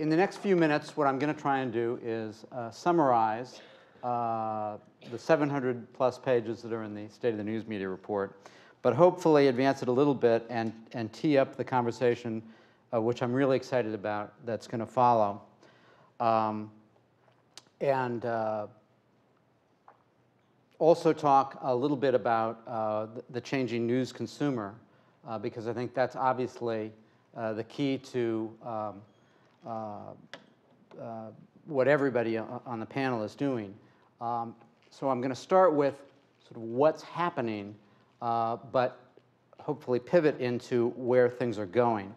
in the next few minutes, what I'm going to try and do is summarize the 700-plus pages that are in the State of the News Media report, but hopefully advance it a little bit and tee up the conversation, which I'm really excited about, that's going to follow. And also talk a little bit about the changing news consumer, because I think that's obviously the key to what everybody on the panel is doing. So I'm going to start with sort of what's happening, but hopefully pivot into where things are going.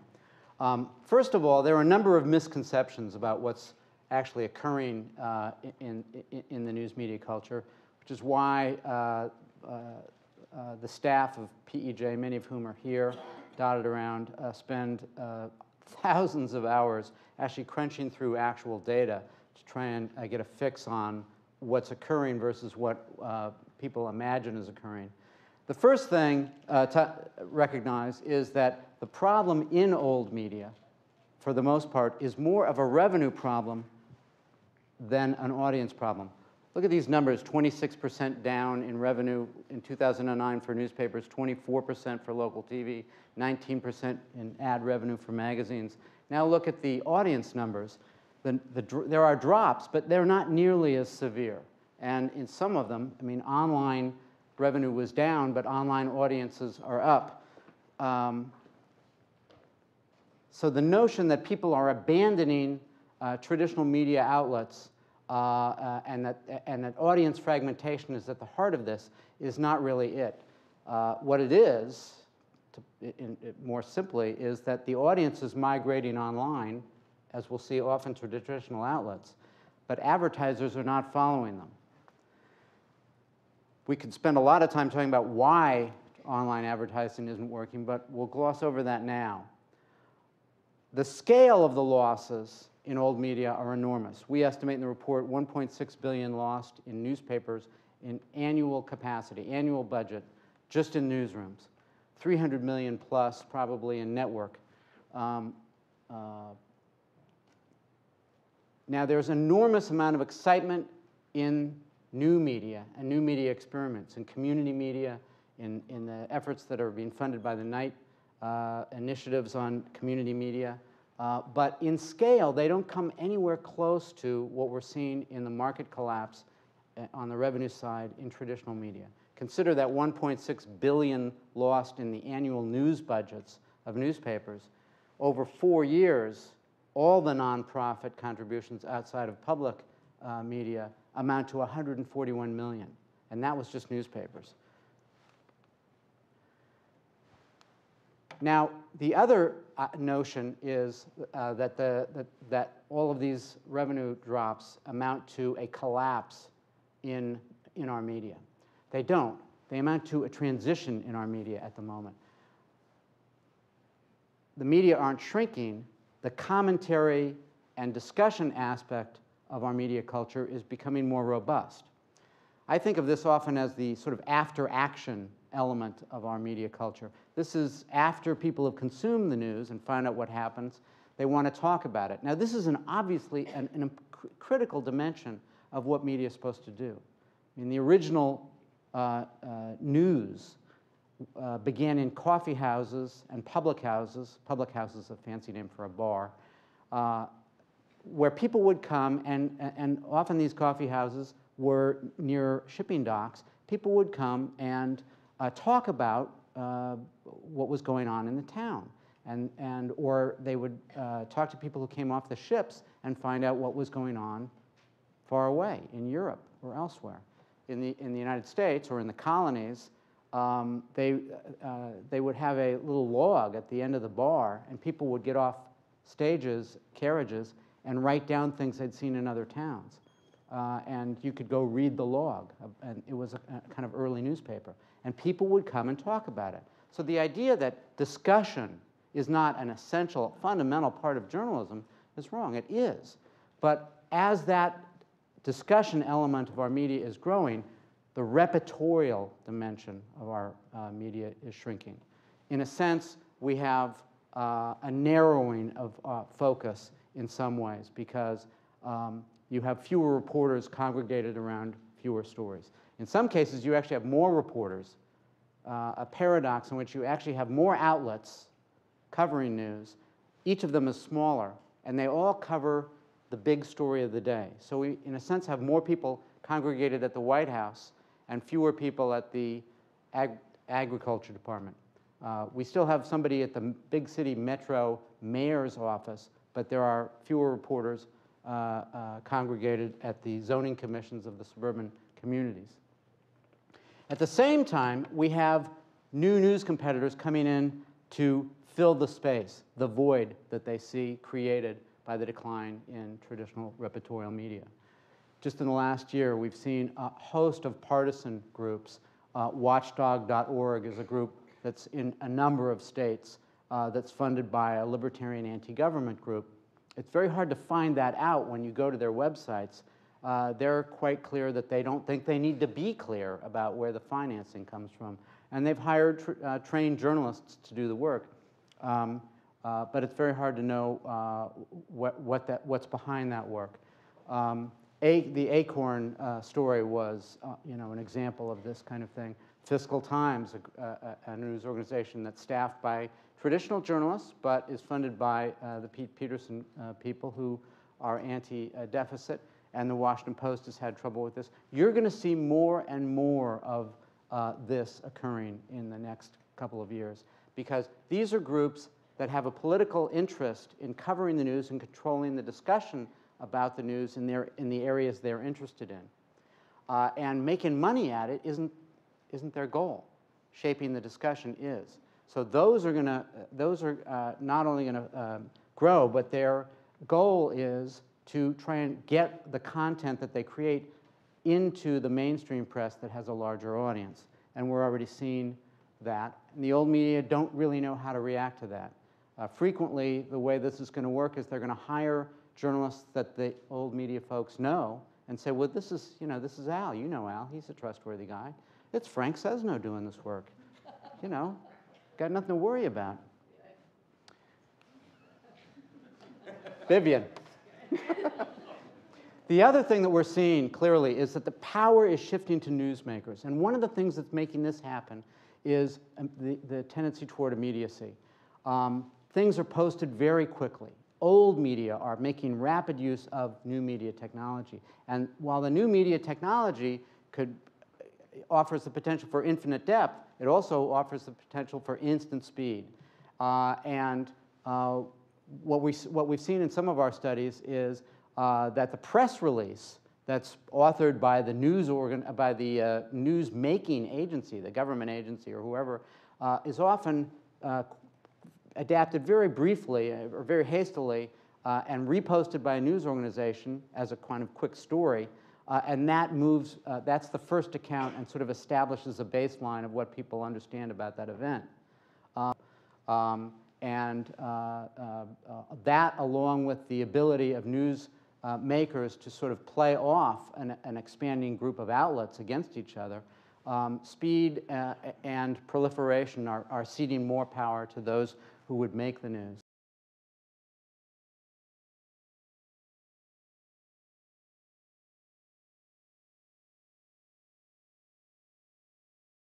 First of all, there are a number of misconceptions about what's actually occurring in the news media culture, which is why the staff of PEJ, many of whom are here, dotted around, spend thousands of hours actually crunching through actual data to try and get a fix on what's occurring versus what people imagine is occurring. The first thing to recognize is that the problem in old media, for the most part, is more of a revenue problem than an audience problem. Look at these numbers: 26% down in revenue in 2009 for newspapers, 24% for local TV, 19% in ad revenue for magazines. Now look at the audience numbers. There are drops, but they're not nearly as severe. And in some of them, I mean, online revenue was down, but online audiences are up. So the notion that people are abandoning traditional media outlets and that audience fragmentation is at the heart of this is not really it. What it is, more simply, is that the audience is migrating online, as we'll see often to traditional outlets, but advertisers are not following them. We could spend a lot of time talking about why online advertising isn't working, but we'll gloss over that now. The scale of the losses in old media are enormous. We estimate in the report 1.6 billion lost in newspapers in annual capacity, annual budget, just in newsrooms. 300 million plus probably in network. Now there's an enormous amount of excitement in new media and new media experiments, in community media, in the efforts that are being funded by the Knight initiatives on community media. But in scale, they don't come anywhere close to what we're seeing in the market collapse on the revenue side in traditional media. Consider that 1.6 billion lost in the annual news budgets of newspapers. Over 4 years, all the nonprofit contributions outside of public media amount to 141 million, and that was just newspapers. Now, the other notion is that all of these revenue drops amount to a collapse in our media. They don't. They amount to a transition in our media at the moment. The media aren't shrinking. The commentary and discussion aspect of our media culture is becoming more robust. I think of this often as the sort of after-action element of our media culture. This is after people have consumed the news and found out what happens, they want to talk about it. Now, this is obviously a critical dimension of what media is supposed to do. I mean, the original news began in coffee houses and public houses. Public house is a fancy name for a bar, where people would come, and often these coffee houses were near shipping docks. People would come and talk about what was going on in the town, or they would talk to people who came off the ships and find out what was going on far away in Europe or elsewhere. In the United States or in the colonies, they would have a little log at the end of the bar, and people would get off stages, carriages, and write down things they'd seen in other towns. And you could go read the log, and it was a kind of early newspaper. And people would come and talk about it. So the idea that discussion is not an essential, fundamental part of journalism is wrong. It is. But as that discussion element of our media is growing, the repertorial dimension of our media is shrinking. In a sense, we have a narrowing of focus in some ways because you have fewer reporters congregated around fewer stories. In some cases, you actually have more reporters, a paradox in which you actually have more outlets covering news. Each of them is smaller, and they all cover the big story of the day. So we, in a sense, have more people congregated at the White House and fewer people at the Agriculture Department. We still have somebody at the big city metro mayor's office, but there are fewer reporters congregated at the zoning commissions of the suburban communities. At the same time, we have new news competitors coming in to fill the space, the void that they see created by the decline in traditional repertorial media. Just in the last year, we've seen a host of partisan groups. Watchdog.org is a group that's in a number of states that's funded by a libertarian anti-government group. It's very hard to find that out when you go to their websites. They're quite clear that they don't think they need to be clear about where the financing comes from. And they've hired trained journalists to do the work. But it's very hard to know what's behind that work. The Acorn story was an example of this kind of thing. Fiscal Times, a news organization that's staffed by traditional journalists, but is funded by the Pete Peterson people who are anti-deficit, and the Washington Post has had trouble with this. You're going to see more and more of this occurring in the next couple of years, because these are groups that have a political interest in covering the news and controlling the discussion about the news in the areas they're interested in. And making money at it isn't their goal. Shaping the discussion is. So those are not only going to grow, but their goal is to try and get the content that they create into the mainstream press that has a larger audience. And we're already seeing that. And the old media don't really know how to react to that. Frequently, the way this is going to work is they're going to hire journalists that the old media folks know and say, well, this is Al. You know Al. He's a trustworthy guy. It's Frank Sesno doing this work. Got nothing to worry about. Vivian. The other thing that we're seeing clearly is that the power is shifting to newsmakers. And one of the things that's making this happen is the tendency toward immediacy. Things are posted very quickly. Old media are making rapid use of new media technology. And while the new media technology offers the potential for infinite depth, it also offers the potential for instant speed. What we've seen in some of our studies is that the press release that's authored by the news-making agency, the government agency or whoever, is often adapted very briefly or very hastily and reposted by a news organization as a kind of quick story. And that moves, that's the first account and sort of establishes a baseline of what people understand about that event. That, along with the ability of news makers to sort of play off an expanding group of outlets against each other, speed and proliferation are ceding more power to those who would make the news.